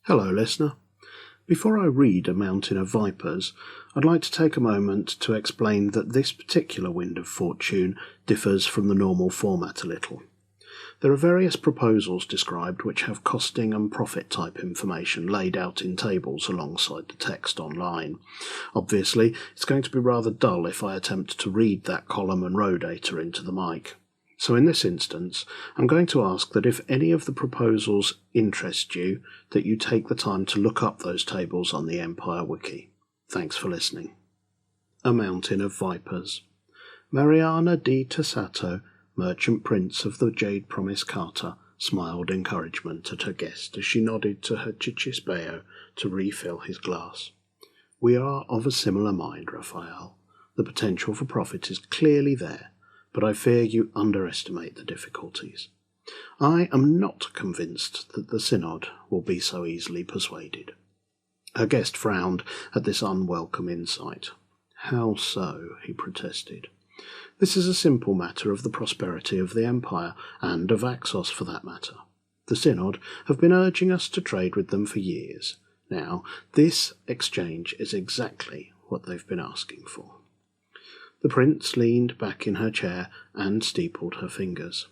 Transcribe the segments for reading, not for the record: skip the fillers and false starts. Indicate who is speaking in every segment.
Speaker 1: Hello, listener. Before I read A Mountain of Vipers, I'd like to take a moment to explain that this particular Wind of Fortune differs from the normal format a little. There are various proposals described which have costing and profit type information laid out in tables alongside the text online. Obviously, it's going to be rather dull if I attempt to read that column and row data into the mic. So in this instance, I'm going to ask that if any of the proposals interest you, that you take the time to look up those tables on the Empire Wiki. Thanks for listening. A Mountain of Vipers. Mariana di Tassato, merchant prince of the Jade Promise Carter, smiled encouragement at her guest as she nodded to her Cicisbeo to refill his glass. We are of a similar mind, Raphael. The potential for profit is clearly there, but I fear you underestimate the difficulties. I am not convinced that the Synod will be so easily persuaded. Her guest frowned at this unwelcome insight. How so? He protested. This is a simple matter of the prosperity of the Empire, and of Axos for that matter. The Synod have been urging us to trade with them for years. Now, this exchange is exactly what they've been asking for. The prince leaned back in her chair and steepled her fingers.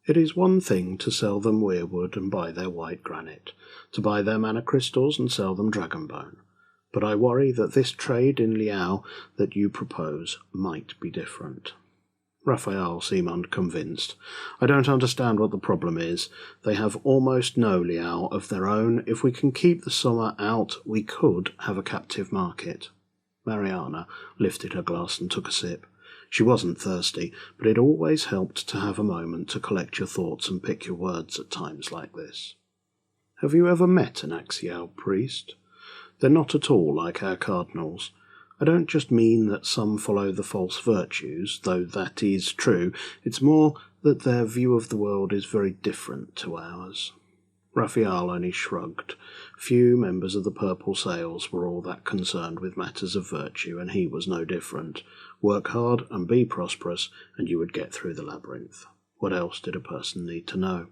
Speaker 1: It is one thing to sell them weirwood and buy their white granite, to buy their mana crystals and sell them dragonbone. But I worry that this trade in Liao that you propose might be different. Raphael seemed unconvinced. I don't understand what the problem is. They have almost no Liao of their own. If we can keep the summer out, we could have a captive market. Mariana lifted her glass and took a sip. She wasn't thirsty, but it always helped to have a moment to collect your thoughts and pick your words at times like this. Have you ever met an Axial priest? They're not at all like our cardinals. I don't just mean that some follow the false virtues, though that is true. It's more that their view of the world is very different to ours. Raphael only shrugged. Few members of the Purple Sails were all that concerned with matters of virtue, and he was no different. Work hard and be prosperous, and you would get through the labyrinth. What else did a person need to know?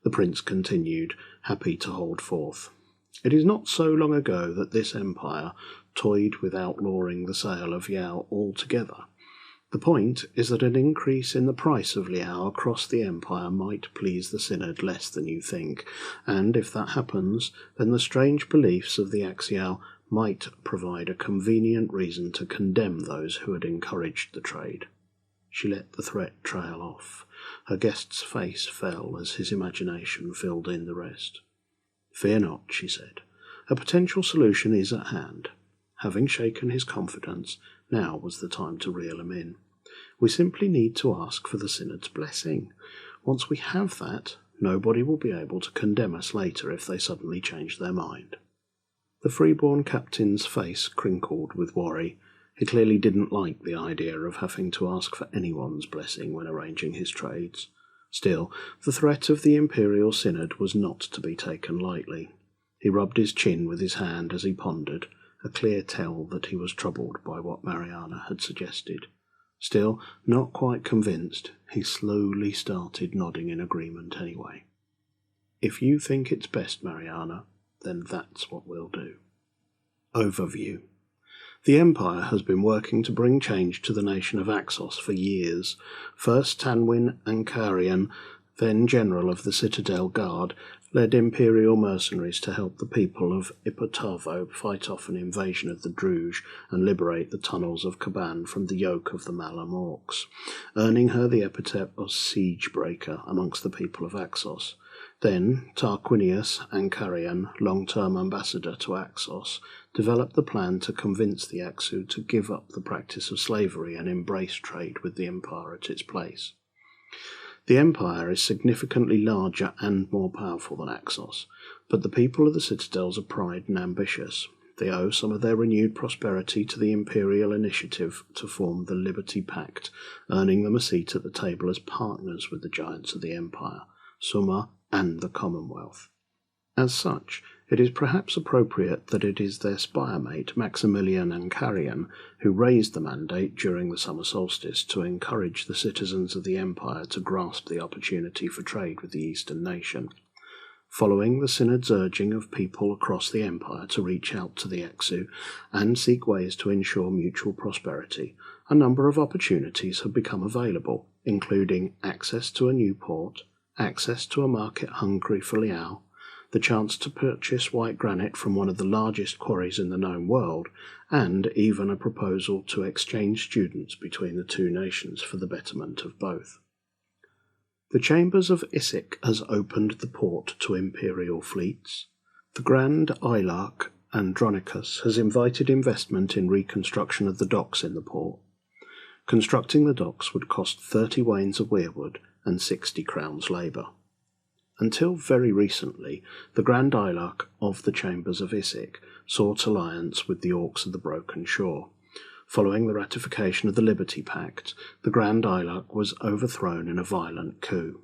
Speaker 1: The prince continued, happy to hold forth. It is not so long ago that this empire toyed with outlawing the sale of Liao altogether. The point is that an increase in the price of Liao across the empire might please the Synod less than you think, and if that happens, then the strange beliefs of the Axial might provide a convenient reason to condemn those who had encouraged the trade. She let the threat trail off. Her guest's face fell as his imagination filled in the rest. Fear not, she said. A potential solution is at hand. Having shaken his confidence, now was the time to reel him in. We simply need to ask for the Synod's blessing. Once we have that, nobody will be able to condemn us later if they suddenly change their mind. The freeborn captain's face crinkled with worry. He clearly didn't like the idea of having to ask for anyone's blessing when arranging his trades. Still, the threat of the Imperial Synod was not to be taken lightly. He rubbed his chin with his hand as he pondered, a clear tell that he was troubled by what Mariana had suggested. Still, not quite convinced, he slowly started nodding in agreement anyway. If you think it's best, Mariana, then that's what we'll do. Overview. The Empire has been working to bring change to the nation of Axos for years. First Tanwin Ankarian, then General of the Citadel Guard, led Imperial mercenaries to help the people of Ipotavo fight off an invasion of the Druge and liberate the tunnels of Caban from the yoke of the Malam Orcs, earning her the epithet of Siegebreaker amongst the people of Axos. Then Tarquinius Ankarian, long-term ambassador to Axos, developed the plan to convince the Axu to give up the practice of slavery and embrace trade with the Empire at its place. The Empire is significantly larger and more powerful than Axos, but the people of the Citadels are proud and ambitious. They owe some of their renewed prosperity to the Imperial initiative to form the Liberty Pact, earning them a seat at the table as partners with the giants of the Empire, Summa and the Commonwealth. As such, it is perhaps appropriate that it is their spiremate, Maximilian Ankarian, who raised the mandate during the summer solstice to encourage the citizens of the Empire to grasp the opportunity for trade with the Eastern nation. Following the synod's urging of people across the empire to reach out to the Exu and seek ways to ensure mutual prosperity, a number of opportunities have become available, including access to a new port, access to a market hungry for Leum, the chance to purchase white granite from one of the largest quarries in the known world, and even a proposal to exchange students between the two nations for the betterment of both. The Chambers of Issyk has opened the port to imperial fleets. The Grand Ilarch Andronicus has invited investment in reconstruction of the docks in the port. Constructing the docks would cost 30 wains of weirwood and 60 crowns labour. Until very recently, the Grand Ilarch of the Chambers of Issyk sought alliance with the Orcs of the Broken Shore. Following the ratification of the Liberty Pact, the Grand Ilarch was overthrown in a violent coup.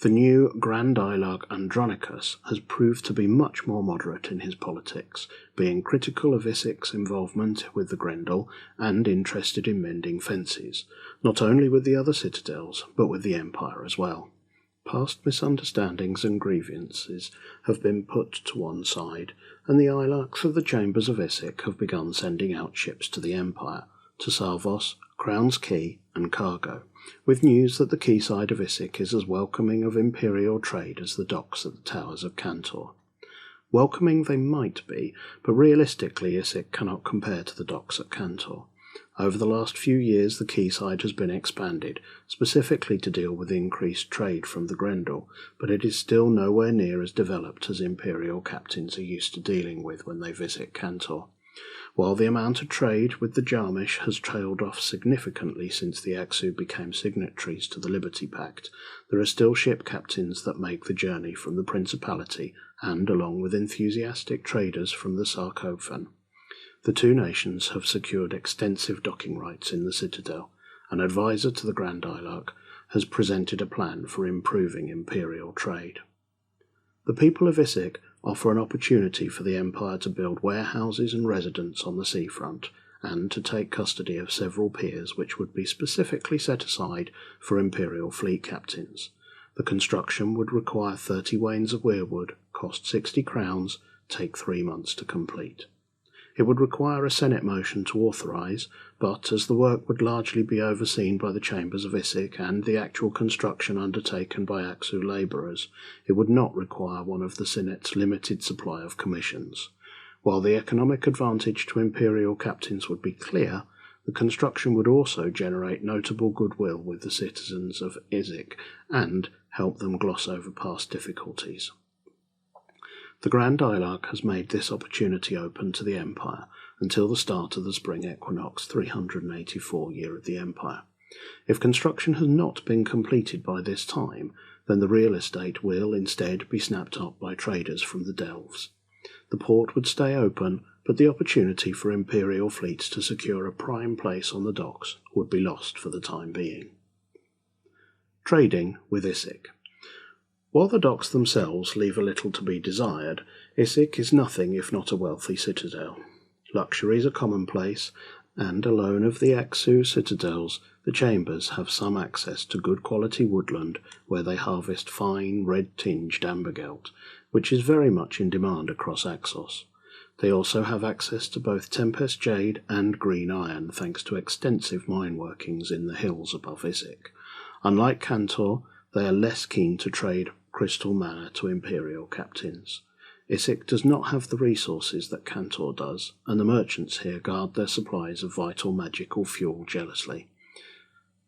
Speaker 1: The new Grand Ilarch Andronicus has proved to be much more moderate in his politics, being critical of Issyk's involvement with the Grendel and interested in mending fences, not only with the other citadels, but with the Empire as well. Past misunderstandings and grievances have been put to one side, and the Ilarchs of the Chambers of Issyk have begun sending out ships to the Empire, to Salvos, Crown's Key, and cargo, with news that the quayside of Issyk is as welcoming of imperial trade as the docks at the towers of Cantor. Welcoming they might be, but realistically Issyk cannot compare to the docks at Cantor. Over the last few years the quayside has been expanded, specifically to deal with increased trade from the Grendel, but it is still nowhere near as developed as imperial captains are used to dealing with when they visit Cantor. While the amount of trade with the Jarmish has trailed off significantly since the Exu became signatories to the Liberty Pact, there are still ship captains that make the journey from the Principality and, along with enthusiastic traders from the Sarkophan. The two nations have secured extensive docking rights in the Citadel. An advisor to the Grand Ilarch has presented a plan for improving imperial trade. The people of Issyk offer an opportunity for the Empire to build warehouses and residence on the seafront, and to take custody of several piers which would be specifically set aside for imperial fleet captains. The construction would require 30 wains of weirwood, cost 60 crowns, take 3 months to complete. It would require a Senate motion to authorise, but as the work would largely be overseen by the Chambers of Issyk and the actual construction undertaken by Axu labourers, it would not require one of the Senate's limited supply of commissions. While the economic advantage to imperial captains would be clear, the construction would also generate notable goodwill with the citizens of Issyk and help them gloss over past difficulties. The Grand Ilarch has made this opportunity open to the Empire until the start of the spring equinox 384 year of the Empire. If construction has not been completed by this time, then the real estate will instead be snapped up by traders from the Delves. The port would stay open, but the opportunity for imperial fleets to secure a prime place on the docks would be lost for the time being. Trading with Issyk. While the docks themselves leave a little to be desired, Issyk is nothing if not a wealthy citadel. Luxuries are commonplace, and alone of the Axu citadels, the Chambers have some access to good quality woodland where they harvest fine, red-tinged ambergelt, which is very much in demand across Axos. They also have access to both Tempest Jade and Green Iron thanks to extensive mine workings in the hills above Issyk. Unlike Cantor, they are less keen to trade crystal manna to imperial captains. Issyk does not have the resources that Cantor does, and the merchants here guard their supplies of vital magical fuel jealously.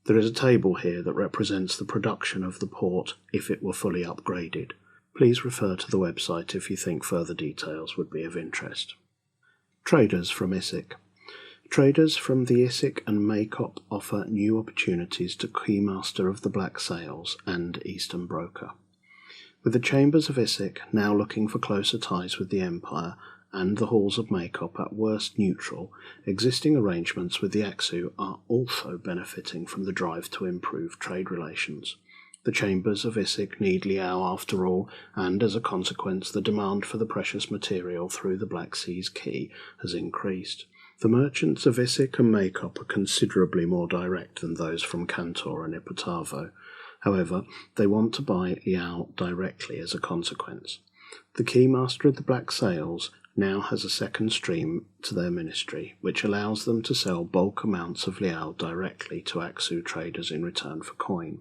Speaker 1: There is a table here that represents the production of the port if it were fully upgraded. Please refer to the website if you think further details would be of interest. Traders from Issyk. Traders from the Issyk and Maykop offer new opportunities to Keymaster of the Black Sails and Eastern Broker. With the Chambers of Issyk now looking for closer ties with the Empire and the halls of Maykop at worst neutral, existing arrangements with the Axu are also benefiting from the drive to improve trade relations. The Chambers of Issyk need Liao after all, and as a consequence the demand for the precious material through the Black Sea's Key has increased. The merchants of Issyk and Maykop are considerably more direct than those from Cantor and Ipotavo. However, they want to buy Liao directly as a consequence. The keymaster of the Black Sails now has a second stream to their ministry, which allows them to sell bulk amounts of Liao directly to Aksu traders in return for coin.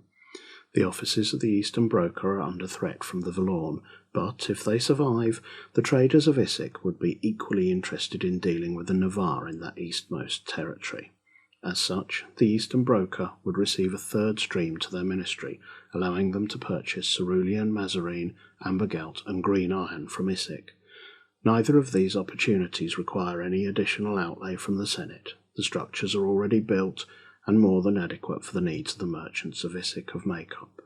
Speaker 1: The offices of the Eastern Broker are under threat from the Valorn, but if they survive, the traders of Issyk would be equally interested in dealing with the Navarre in that eastmost territory. As such, the Eastern Broker would receive a third stream to their ministry, allowing them to purchase cerulean, mazarine, ambergelt and green iron from Issyk. Neither of these opportunities require any additional outlay from the Senate. The structures are already built and more than adequate for the needs of the merchants of Issyk of Makeup.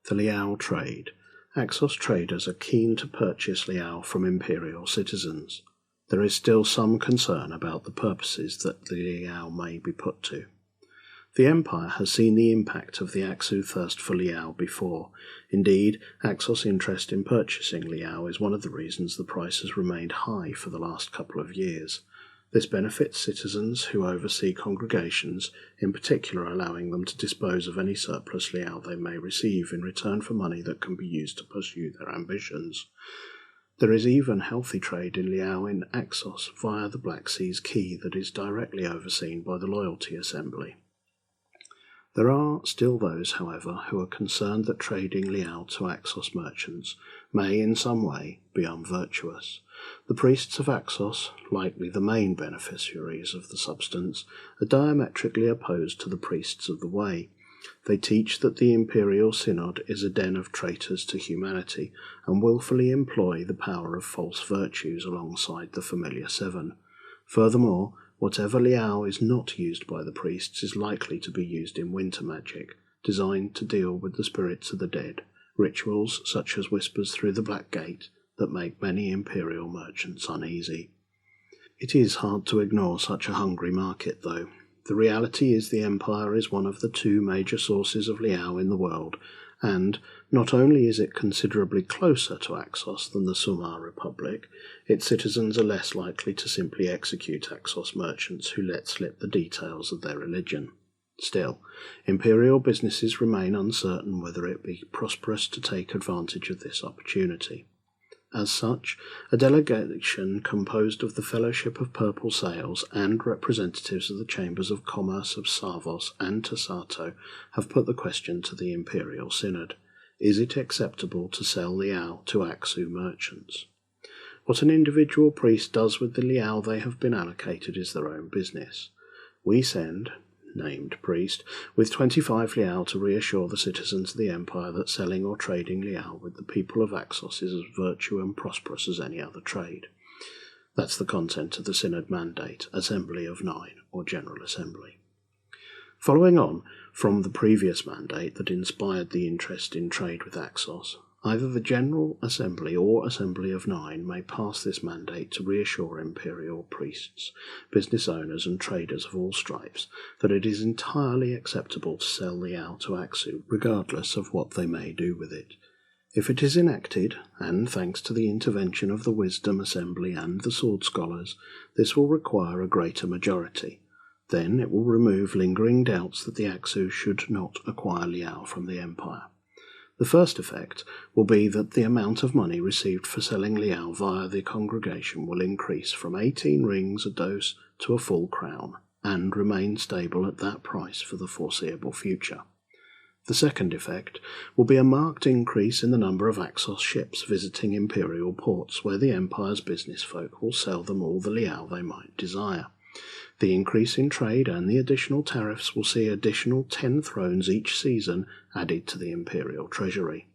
Speaker 1: The Liao trade. Axos traders are keen to purchase Liao from imperial citizens. There is still some concern about the purposes that the Liao may be put to. The Empire has seen the impact of the Aksu thirst for Liao before. Indeed, Axos' interest in purchasing Liao is one of the reasons the price has remained high for the last couple of years. This benefits citizens who oversee congregations, in particular allowing them to dispose of any surplus Liao they may receive in return for money that can be used to pursue their ambitions. There is even healthy trade in Liao in Axos via the Black Sea's Key that is directly overseen by the Loyalty Assembly. There are still those, however, who are concerned that trading Liao to Axos merchants may in some way be unvirtuous. The priests of Axos, likely the main beneficiaries of the substance, are diametrically opposed to the priests of the Way. They teach that the Imperial Synod is a den of traitors to humanity, and willfully employ the power of false virtues alongside the familiar seven. Furthermore, whatever Liao is not used by the priests is likely to be used in winter magic, designed to deal with the spirits of the dead, rituals such as whispers through the Black Gate that make many imperial merchants uneasy. It is hard to ignore such a hungry market, though. The reality is the Empire is one of the two major sources of Liao in the world, and not only is it considerably closer to Axos than the Sumar Republic, its citizens are less likely to simply execute Axos merchants who let slip the details of their religion. Still, imperial businesses remain uncertain whether it be prosperous to take advantage of this opportunity. As such, a delegation composed of the Fellowship of Purple Sails and representatives of the Chambers of Commerce of Savos and Tassato have put the question to the Imperial Synod. Is it acceptable to sell Liao to Aksu merchants? What an individual priest does with the Liao they have been allocated is their own business. We send, named priest, with 25 Liao to reassure the citizens of the Empire that selling or trading Liao with the people of Axos is as virtuous and prosperous as any other trade. That's the content of the Synod Mandate, Assembly of Nine, or General Assembly. Following on from the previous mandate that inspired the interest in trade with Axos, either the General Assembly or Assembly of Nine may pass this mandate to reassure imperial priests, business owners and traders of all stripes that it is entirely acceptable to sell Liao to Aksu, regardless of what they may do with it. If it is enacted, and thanks to the intervention of the Wisdom Assembly and the Sword Scholars, this will require a greater majority. Then it will remove lingering doubts that the Aksu should not acquire Liao from the Empire. The first effect will be that the amount of money received for selling Liao via the congregation will increase from 18 rings a dose to a full crown, and remain stable at that price for the foreseeable future. The second effect will be a marked increase in the number of Axos ships visiting imperial ports where the Empire's business folk will sell them all the Liao they might desire. The increase in trade and the additional tariffs will see additional 10 thrones each season added to the imperial treasury.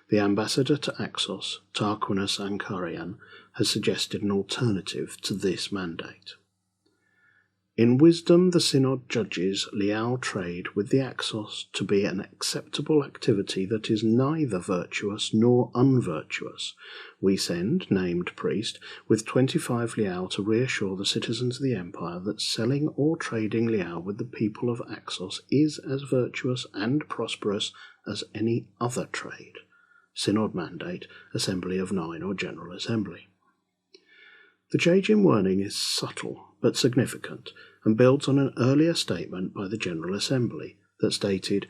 Speaker 1: The ambassador to Axos, Tarquinius Ankarian, has suggested an alternative to this mandate. In wisdom, the Synod judges Liao trade with the Axos to be an acceptable activity that is neither virtuous nor unvirtuous. We send, named priest, with 25 Liao to reassure the citizens of the Empire that selling or trading Liao with the people of Axos is as virtuous and prosperous as any other trade. Synod Mandate, Assembly of Nine or General Assembly. The change in wording is subtle but significant and builds on an earlier statement by the General Assembly that stated,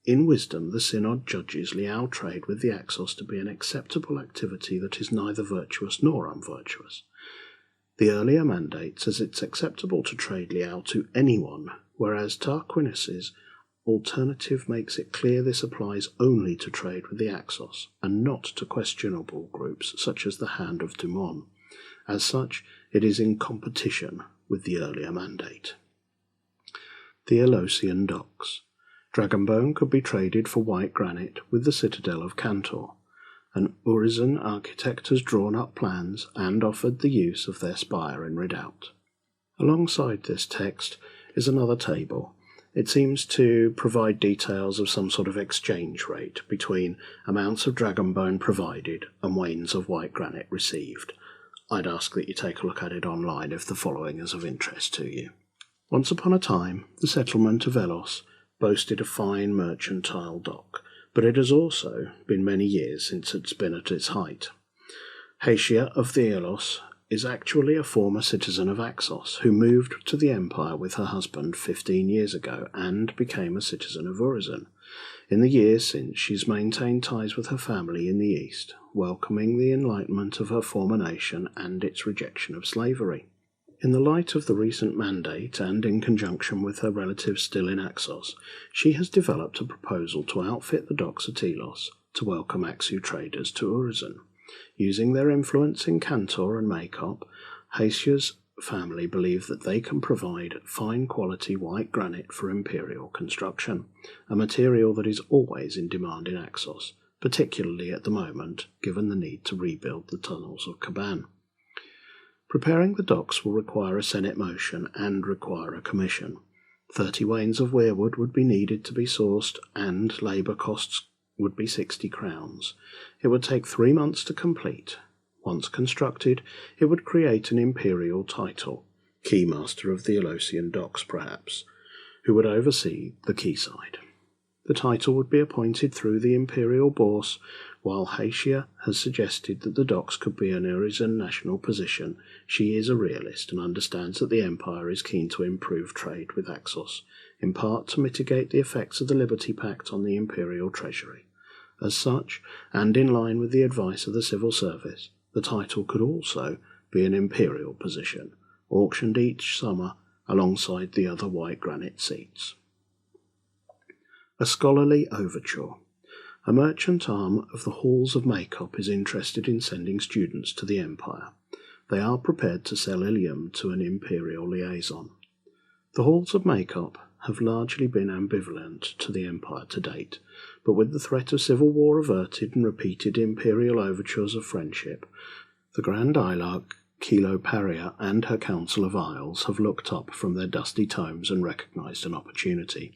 Speaker 1: In wisdom, the Synod judges Liao trade with the Axos to be an acceptable activity that is neither virtuous nor unvirtuous. The earlier mandate says it's acceptable to trade Liao to anyone, whereas Tarquinius's alternative makes it clear this applies only to trade with the Axos, and not to questionable groups such as the Hand of Dumont. As such, it is in competition with the earlier mandate. The Elosian Docks. Dragonbone could be traded for white granite with the citadel of Cantor. An Urizen architect has drawn up plans and offered the use of their spire in redoubt. Alongside this text is another table. It seems to provide details of some sort of exchange rate between amounts of dragonbone provided and wains of white granite received. I'd ask that you take a look at it online if the following is of interest to you. Once upon a time, the settlement of Elos boasted a fine mercantile dock, but it has also been many years since it's been at its height. Haetia of the Elos is actually a former citizen of Axos who moved to the Empire with her husband 15 years ago and became a citizen of Urizen. In the years since, she's maintained ties with her family in the East, welcoming the enlightenment of her former nation and its rejection of slavery. In the light of the recent mandate, and in conjunction with her relatives still in Axos, she has developed a proposal to outfit the docks at Elos to welcome Axu traders to Urizen. Using their influence in Cantor and Makop, Haetia's family believe that they can provide fine quality white granite for imperial construction, a material that is always in demand in Axos, particularly at the moment, given the need to rebuild the tunnels of Caban. Preparing the docks will require a Senate motion and require a commission. 30 wains of weirwood would be needed to be sourced, and labour costs would be 60 crowns. It would take 3 months to complete. Once constructed, it would create an imperial title, Keymaster of the Elosian Docks perhaps, who would oversee the quayside. The title would be appointed through the imperial bourse, while Haetia has suggested that the docks could be an Urizen national position. She is a realist and understands that the Empire is keen to improve trade with Axos, in part to mitigate the effects of the Liberty Pact on the imperial treasury. As such, and in line with the advice of the civil service, the title could also be an imperial position, auctioned each summer alongside the other white granite seats. A scholarly overture. A merchant arm of the Halls of Makop is interested in sending students to the Empire. They are prepared to sell Leum to an imperial liaison. The Halls of Makop have largely been ambivalent to the Empire to date, but with the threat of civil war averted and repeated imperial overtures of friendship, the Grand Ilarch, Kiloparia, and her Council of Isles have looked up from their dusty tomes and recognised an opportunity.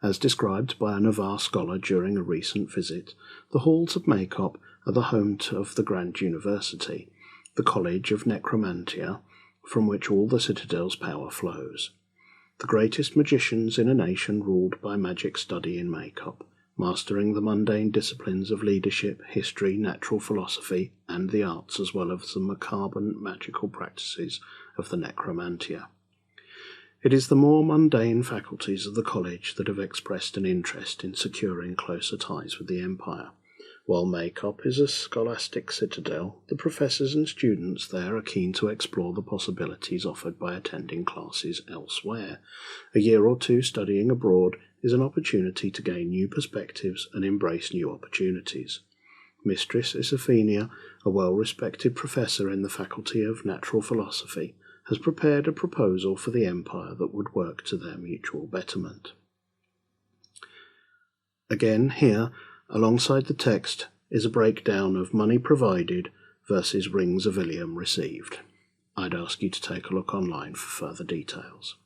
Speaker 1: As described by a Navarre scholar during a recent visit, the Halls of Makop are the home of the Grand University, the College of Necromantia, from which all the Citadel's power flows. The greatest magicians in a nation ruled by magic study in Makop, mastering the mundane disciplines of leadership, history, natural philosophy, and the arts, as well as the macabre magical practices of the Necromantia. It is the more mundane faculties of the college that have expressed an interest in securing closer ties with the Empire. While Makop is a scholastic citadel, the professors and students there are keen to explore the possibilities offered by attending classes elsewhere. A year or two studying abroad is an opportunity to gain new perspectives and embrace new opportunities. Mistress Isaphenia, a well-respected professor in the Faculty of Natural Philosophy, has prepared a proposal for the Empire that would work to their mutual betterment. Again, here, alongside the text, is a breakdown of money provided versus rings of Leum received. I'd ask you to take a look online for further details.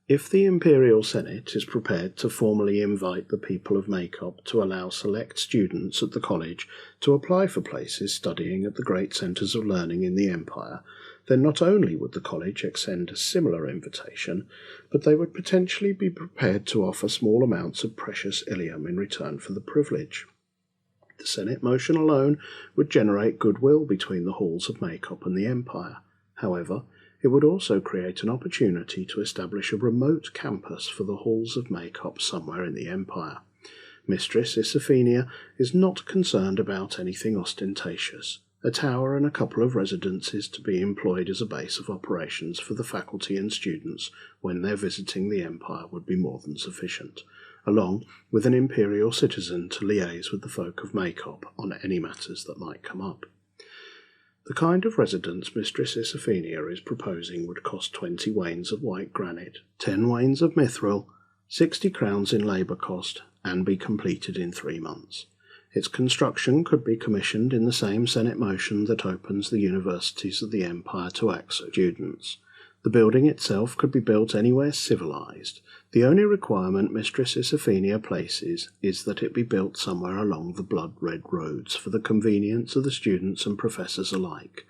Speaker 1: If the Imperial Senate is prepared to formally invite the people of Makop to allow select students at the college to apply for places studying at the great centres of learning in the Empire, then not only would the college extend a similar invitation, but they would potentially be prepared to offer small amounts of precious Ilium in return for the privilege. The Senate motion alone would generate goodwill between the Halls of Makop and the Empire. However, it would also create an opportunity to establish a remote campus for the Halls of Makop somewhere in the Empire. Mistress Issophenia is not concerned about anything ostentatious. A tower and a couple of residences to be employed as a base of operations for the faculty and students when they're visiting the Empire would be more than sufficient, along with an imperial citizen to liaise with the folk of Makop on any matters that might come up. The kind of residence Mistress Issophenia is proposing would cost 20 wains of white granite, 10 wains of mithril, 60 crowns in labour cost, and be completed in 3 months. Its construction could be commissioned in the same Senate motion that opens the universities of the Empire to Axo students. The building itself could be built anywhere civilized. The only requirement Mistress Issophenia places is that it be built somewhere along the blood-red roads for the convenience of the students and professors alike.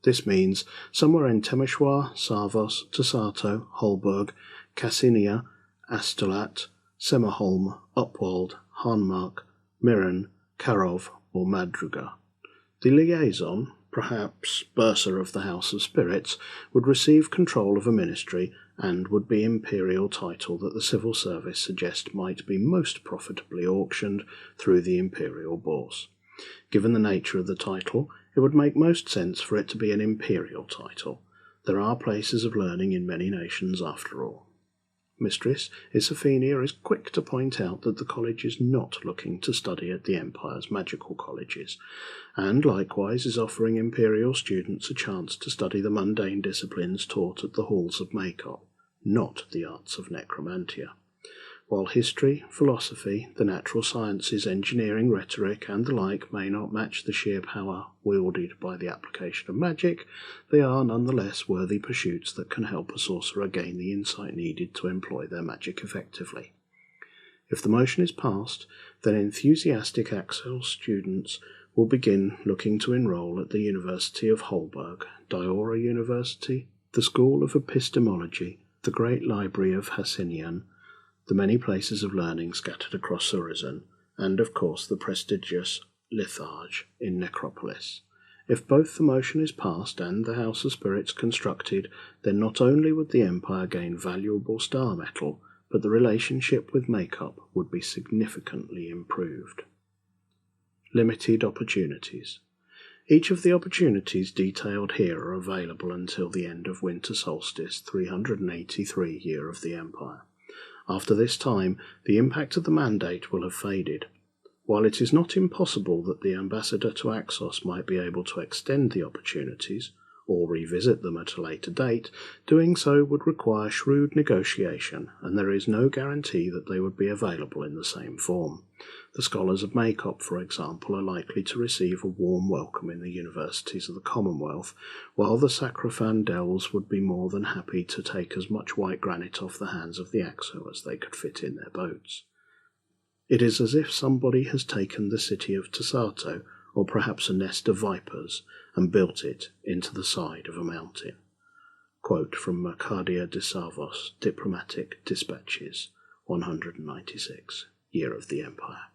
Speaker 1: This means somewhere in Temeshwar, Sarvos, Tasato, Holberg, Cassinia, Astolat, Semaholm, Upwald, Hanmark, Mirren, Karov, or Madruga. The liaison, perhaps bursar of the House of Spirits, would receive control of a ministry and would be imperial title that the civil service suggest might be most profitably auctioned through the imperial bourse. Given the nature of the title, it would make most sense for it to be an imperial title. There are places of learning in many nations after all. Mistress Issophenia is quick to point out that the college is not looking to study at the Empire's magical colleges, and likewise is offering imperial students a chance to study the mundane disciplines taught at the halls of Makop, not the arts of necromantia. While history, philosophy, the natural sciences, engineering, rhetoric, and the like may not match the sheer power wielded by the application of magic, they are nonetheless worthy pursuits that can help a sorcerer gain the insight needed to employ their magic effectively. If the motion is passed, then enthusiastic Axel students will begin looking to enroll at the University of Holberg, Diora University, the School of Epistemology, the Great Library of Hassinian, the many places of learning scattered across Urizen, and of course the prestigious Litharge in Necropolis. If both the motion is passed and the House of Spirits constructed, then not only would the Empire gain valuable star metal, but the relationship with Makop would be significantly improved. Limited opportunities. Each of the opportunities detailed here are available until the end of Winter Solstice 383 year of the Empire. After this time, the impact of the mandate will have faded. While it is not impossible that the ambassador to Axos might be able to extend the opportunities, or revisit them at a later date, doing so would require shrewd negotiation, and there is no guarantee that they would be available in the same form. The scholars of Makop, for example, are likely to receive a warm welcome in the universities of the Commonwealth, while the Sacrofandels would be more than happy to take as much white granite off the hands of the Axo as they could fit in their boats. It is as if somebody has taken the city of Tasato, or perhaps a nest of vipers, and built it into the side of a mountain. Quote from Mercadia de Sarvos, Diplomatic Dispatches, 196, Year of the Empire.